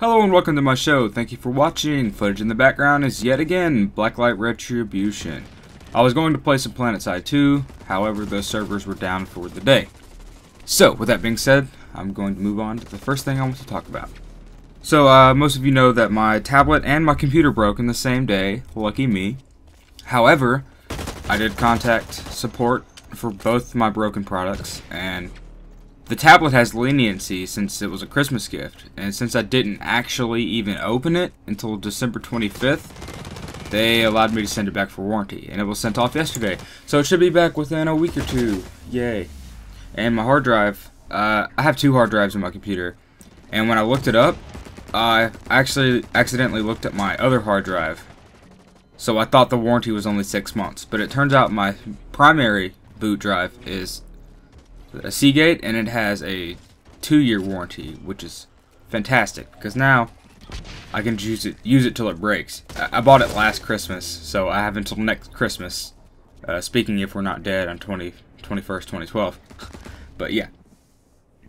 Hello and welcome to my show. Thank you for watching. Footage in the background is yet again Blacklight Retribution. I was going to play some PlanetSide 2, however those servers were down for the day. So, with that being said, I'm going to move on to the first thing I want to talk about. So, most of you know that my tablet and my computer broke in the same day. Lucky me. However, I did contact support for both my broken products, and the tablet has leniency since it was a Christmas gift, and since I didn't actually even open it until December 25th, they allowed me to send it back for warranty, and it was sent off yesterday. So it should be back within a week or two. Yay. And my hard drive, I have two hard drives in my computer, and when I looked it up, I actually accidentally looked at my other hard drive. So I thought the warranty was only 6 months, but it turns out my primary boot drive is a Seagate, and it has a 2-year warranty, which is fantastic because now I can use it till it breaks. I bought it last Christmas, so I have until next Christmas. Speaking if we're not dead on 21st, 2012. But yeah.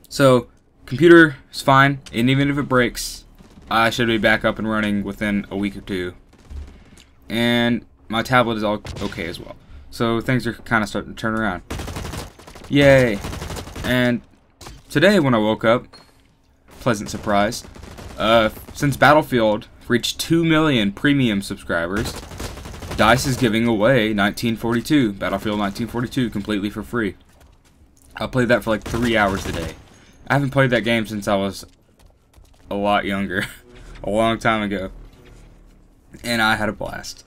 So computer is fine, and even if it breaks, I should be back up and running within a week or two. And my tablet is all okay as well. So things are kind of starting to turn around. Yay! And today when I woke up, pleasant surprise, since Battlefield reached 2 million premium subscribers, DICE is giving away Battlefield 1942 completely for free. I played that for like 3 hours a day. I haven't played that game since I was a lot younger, a long time ago, and I had a blast.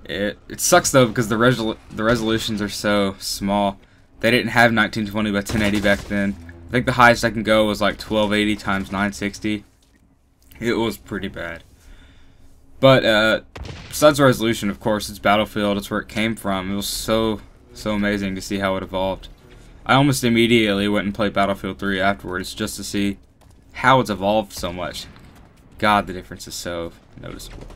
It sucks though because the resolutions are so small. They didn't have 1920 by 1080 back then. I think the highest I can go was like 1280 times 960. It was pretty bad. But besides the resolution, of course, it's Battlefield. It's where it came from. It was so amazing to see how it evolved. I almost immediately went and played Battlefield 3 afterwards just to see how it's evolved so much. God, the difference is so noticeable.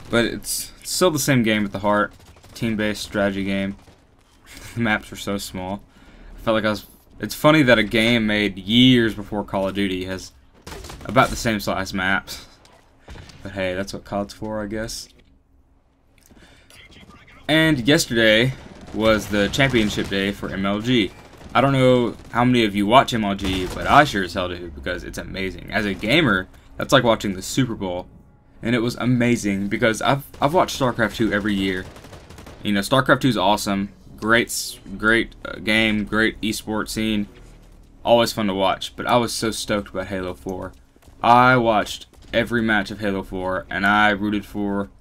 But it's still the same game at the heart. Team-based strategy game. The maps were so small. I felt like I was... It's funny that a game made years before Call of Duty has about the same size maps. But hey, that's what COD's for, I guess. And yesterday was the championship day for MLG. I don't know how many of you watch MLG, but I sure as hell do because it's amazing. As a gamer, that's like watching the Super Bowl. And it was amazing because I've watched StarCraft 2 every year. You know, StarCraft 2 is awesome. Great game, great esports scene, always fun to watch. But I was so stoked about Halo 4. I watched every match of Halo 4, and I rooted for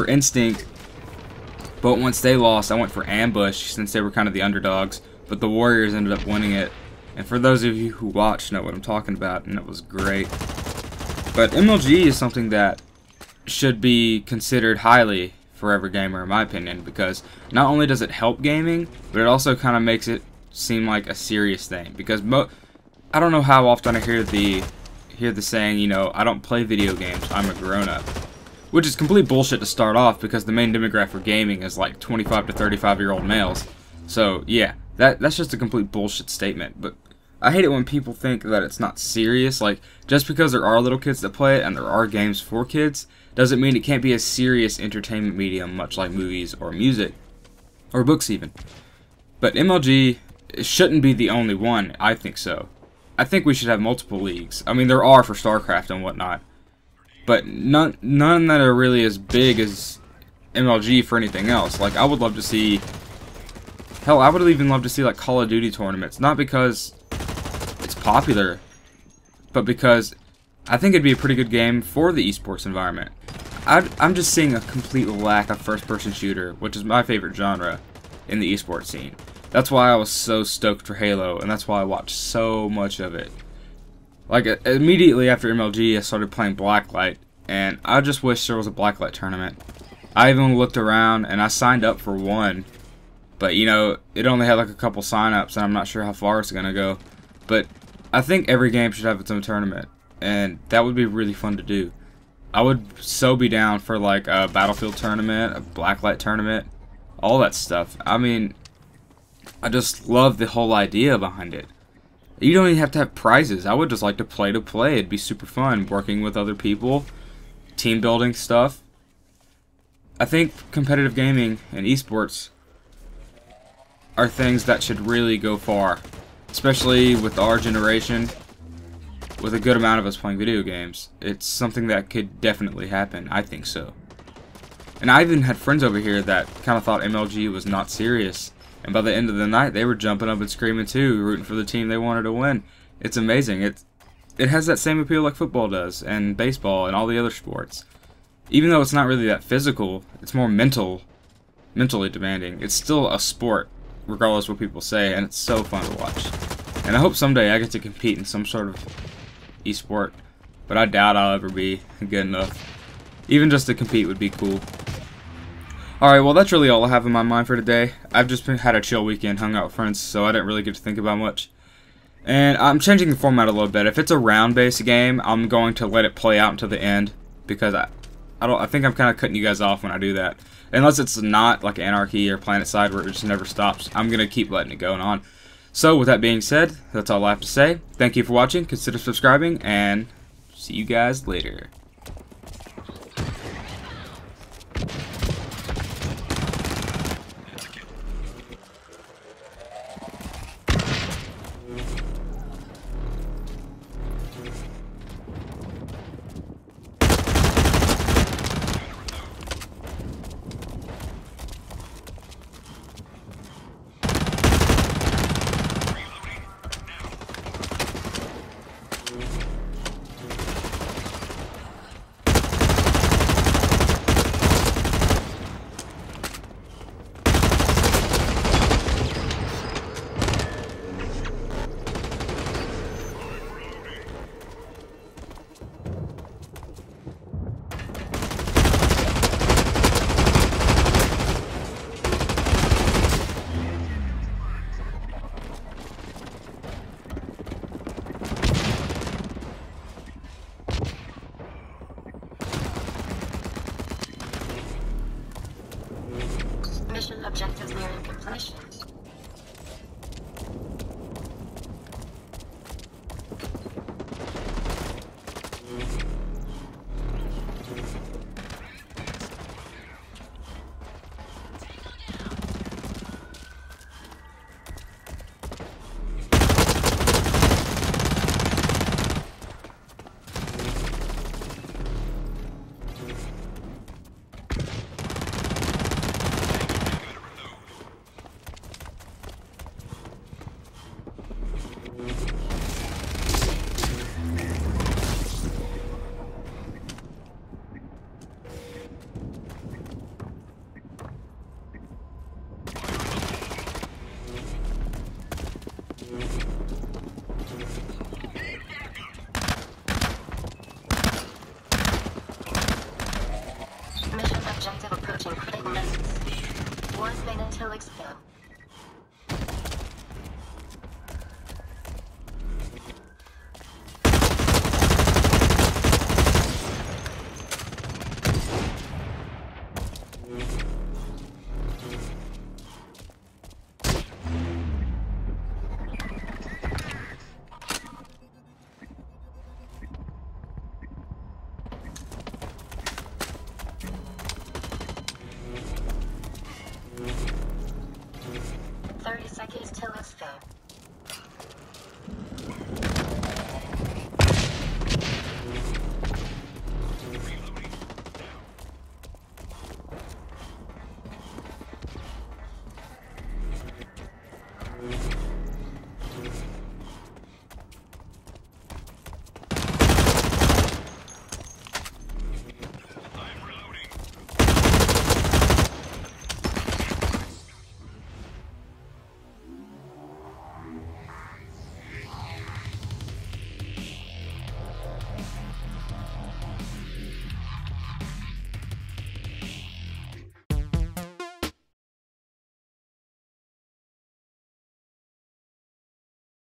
Instinct. But once they lost, I went for Ambush since they were kind of the underdogs. But the Warriors ended up winning it. And for those of you who watched, know what I'm talking about, and it was great. But MLG is something that should be considered highly for every gamer, in my opinion, because not only does it help gaming, but it also kind of makes it seem like a serious thing. Because I don't know how often I hear the saying, you know, I don't play video games, I'm a grown-up, which is complete bullshit to start off because the main demographic for gaming is like 25 to 35-year-old males. So yeah, that's just a complete bullshit statement. But I hate it when people think that it's not serious. Like, just because there are little kids that play it and there are games for kids doesn't mean it can't be a serious entertainment medium, much like movies or music or books even. But MLG shouldn't be the only one. I think so. I think we should have multiple leagues. I mean, there are for StarCraft and whatnot, but none that are really as big as MLG for anything else. Like, I would love to see, hell, I would even love to see like Call of Duty tournaments, not because it's popular, but because I think it'd be a pretty good game for the esports environment. I'm just seeing a complete lack of first-person shooter, which is my favorite genre in the esports scene. That's why I was so stoked for Halo, and that's why I watched so much of it. Like, immediately after MLG, I started playing Blacklight, and I just wish there was a Blacklight tournament. I even looked around, and I signed up for one, but, you know, it only had like a couple sign-ups, and I'm not sure how far it's gonna go. But I think every game should have its own tournament, and that would be really fun to do. I would so be down for like a Battlefield tournament, a Blacklight tournament, all that stuff. I mean, I just love the whole idea behind it. You don't even have to have prizes. I would just like to play. It'd be super fun working with other people, team building stuff. I think competitive gaming and esports are things that should really go far, especially with our generation, with a good amount of us playing video games. It's something that could definitely happen. I think so. And I even had friends over here that kind of thought MLG was not serious. And by the end of the night, they were jumping up and screaming too, rooting for the team they wanted to win. It's amazing. It has that same appeal like football does, and baseball, and all the other sports. Even though it's not really that physical, it's more mentally demanding. It's still a sport, regardless of what people say, and it's so fun to watch. And I hope someday I get to compete in some sort of esport, but I doubt I'll ever be good enough. Even just to compete would be cool. Alright, well that's really all I have in my mind for today. I've just had a chill weekend, hung out with friends, so I didn't really get to think about much. And I'm changing the format a little bit. If it's a round-based game, I'm going to let it play out until the end, because I think I'm kind of cutting you guys off when I do that. Unless it's not like Anarchy or PlanetSide where it just never stops, I'm going to keep letting it go on. So with that being said, that's all I have to say. Thank you for watching, consider subscribing, and see you guys later. Mission objectives nearing completion. Mission objective approaching critical limits. Wars made until expelled.